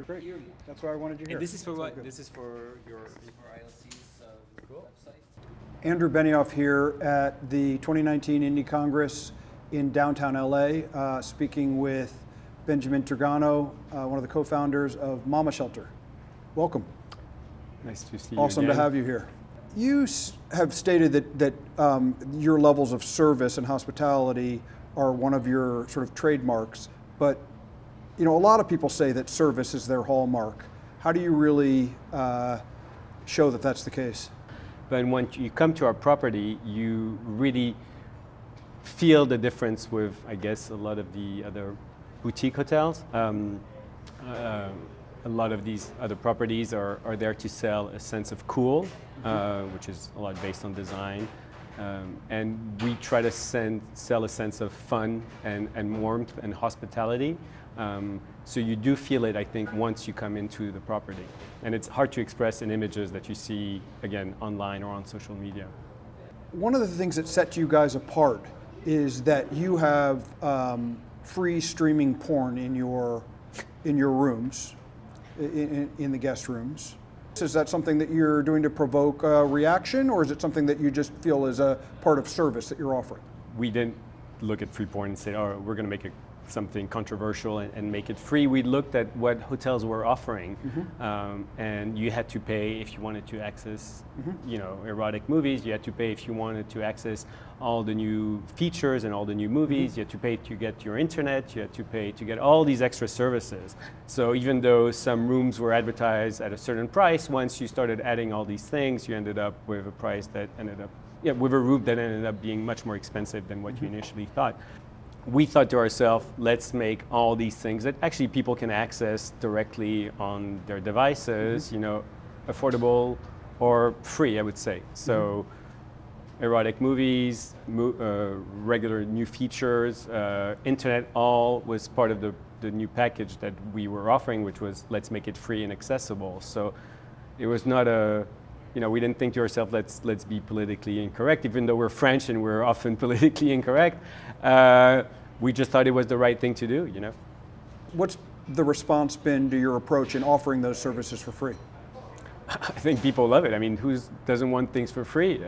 Great. That's why I wanted you here. And this is for It's all what? good. This is for your ILC's website? Andrew Benioff here at the 2019 Indie Congress in downtown LA, speaking with Benjamin Trigano, one of the co-founders of Mama Shelter. Welcome. Nice to see you Awesome again. to have you here. You have stated that your levels of service and hospitality are one of your sort of trademarks, but you know, a lot of people say that service is their hallmark. How do you really show that that's the case? But when you come to our property, you really feel the difference with, I guess, a lot of the other boutique hotels. A lot of these other properties are there to sell a sense of cool, which is a lot based on design. And we try to sell a sense of fun and warmth and hospitality. So you do feel it, I think, once you come into the property. And it's hard to express in images that you see, again, online or on social media. One of the things that sets you guys apart is that you have free streaming porn in your rooms, in the guest rooms. Is that something that you're doing to provoke a reaction, or is it something that you just feel is a part of service that you're offering? We didn't look at free porn and say, oh, we're going to make something controversial and make it free. We looked at what hotels were offering, and you had to pay if you wanted to access, you know, erotic movies. You had to pay if you wanted to access all the new features and all the new movies. You had to pay to get your internet. You had to pay to get all these extra services. So even though some rooms were advertised at a certain price, once you started adding all these things, you ended up with a price that ended up, with a room that ended up being much more expensive than what you initially thought. We thought to ourselves, let's make all these things that actually people can access directly on their devices, you know, affordable or free, I would say. So erotic movies, regular new features, internet, all was part of the new package that we were offering, which was let's make it free and accessible. So it was not we didn't think to ourselves, let's be politically incorrect, even though we're French and we're often politically incorrect. We just thought it was the right thing to do, you know. What's The response been to your approach in offering those services for free? I think people love it. I mean, who doesn't want things for free?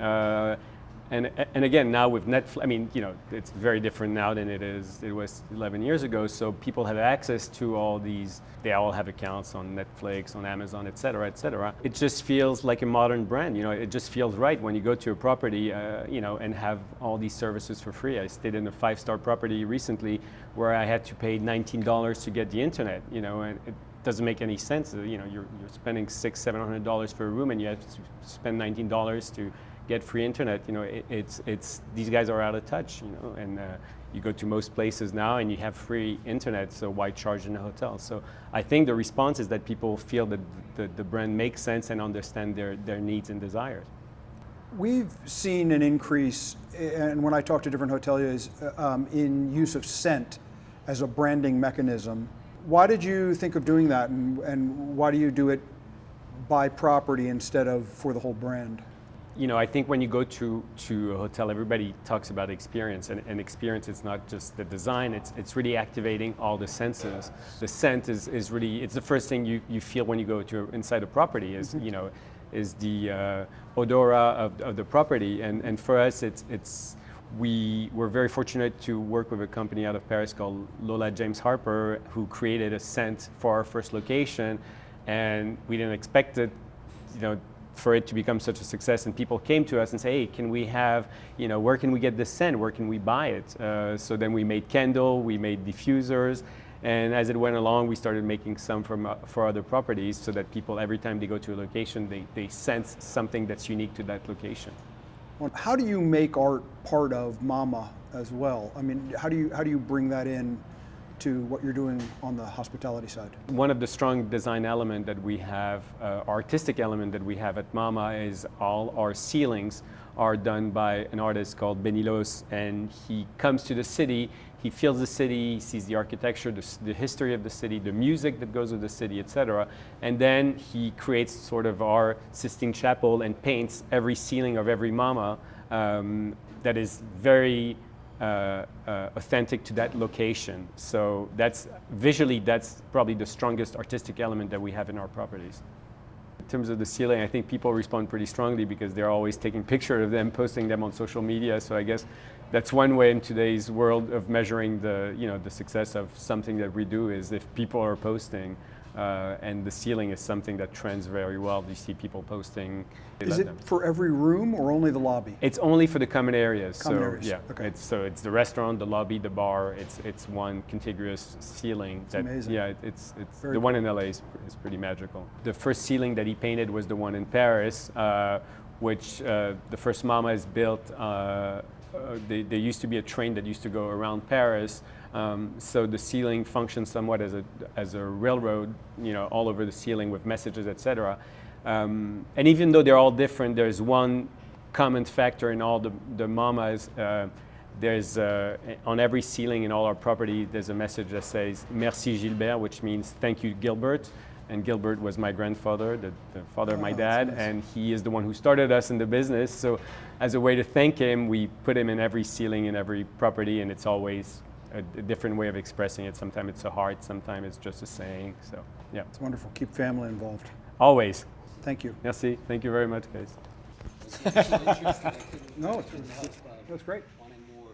And again, now with Netflix, I mean, you know, it's very different now than it was 11 years ago. So people have access to all these. They all have accounts on Netflix, on Amazon, et cetera, et cetera. It just feels like a modern brand. You know, it just feels right when you go to a property, you know, and have all these services for free. I stayed in a 5-star property recently where I had to pay $19 to get the internet. You know, and it doesn't make any sense. You know, you're spending $600-700 for a room, and you have to spend $19 to get free internet. You know, it's these guys are out of touch, you know, and you go to most places now and you have free internet, so why charge in a hotel? So I think the response is that people feel that the brand makes sense and understand their needs and desires. We've seen an increase, and when I talk to different hoteliers, in use of scent as a branding mechanism. Why did you think of doing that, and why do you do it by property instead of for the whole brand? You know, I think when you go to a hotel, everybody talks about experience, and experience is not just the design, it's really activating all the senses. The scent is really, it's the first thing you feel when you go to inside a property is, you know, is the odora of the property. And for us, we were very fortunate to work with a company out of Paris called Lola James Harper, who created a scent for our first location, and we didn't expect it, you know, for it to become such a success, and people came to us and say, hey, can we have, you know, where can we get this scent? Where can we buy it? So then we made candle, we made diffusers, and as it went along, we started making some for other properties so that people, every time they go to a location, they sense something that's unique to that location. How do you make art part of Mama as well? I mean, how do you bring that in to what you're doing on the hospitality side? One of the strong design element that we have, artistic element that we have at Mama, is all our ceilings are done by an artist called Benilos, and he comes to the city, he feels the city, he sees the architecture, the history of the city, the music that goes with the city, etc. And then he creates sort of our Sistine Chapel and paints every ceiling of every Mama that is very authentic to that location. So that's visually, that's probably the strongest artistic element that we have in our properties. In terms of the ceiling, I think people respond pretty strongly because they're always taking pictures of them, posting them on social media. So I guess that's one way in today's world of measuring the, the success of something that we do is if people are posting. And the ceiling is something that trends very well. You see people posting. Is it for every room or only the lobby? It's only for the common areas. Common areas. Yeah, okay. It's the restaurant, the lobby, the bar. It's one contiguous ceiling. It's amazing. Yeah, it's Very the one in LA is pretty magical. The first ceiling that he painted was the one in Paris, which the first Mama is built. There used to be a train that used to go around Paris. So the ceiling functions somewhat as a railroad, all over the ceiling with messages, etc. And even though they're all different, there's one common factor in all the Mamas. There's on every ceiling in all our property, there's a message that says "Merci Gilbert," which means "Thank you, Gilbert." And Gilbert was my grandfather, the father of my dad, nice. and he is the one who started us in the business. So as a way to thank him, we put him in every ceiling in every property, and it's always a different way of expressing it. Sometimes it's a heart, sometimes it's just a saying. So yeah. It's wonderful. Keep family involved. Always. Thank you. Merci. Thank you very much, guys. No, it's great.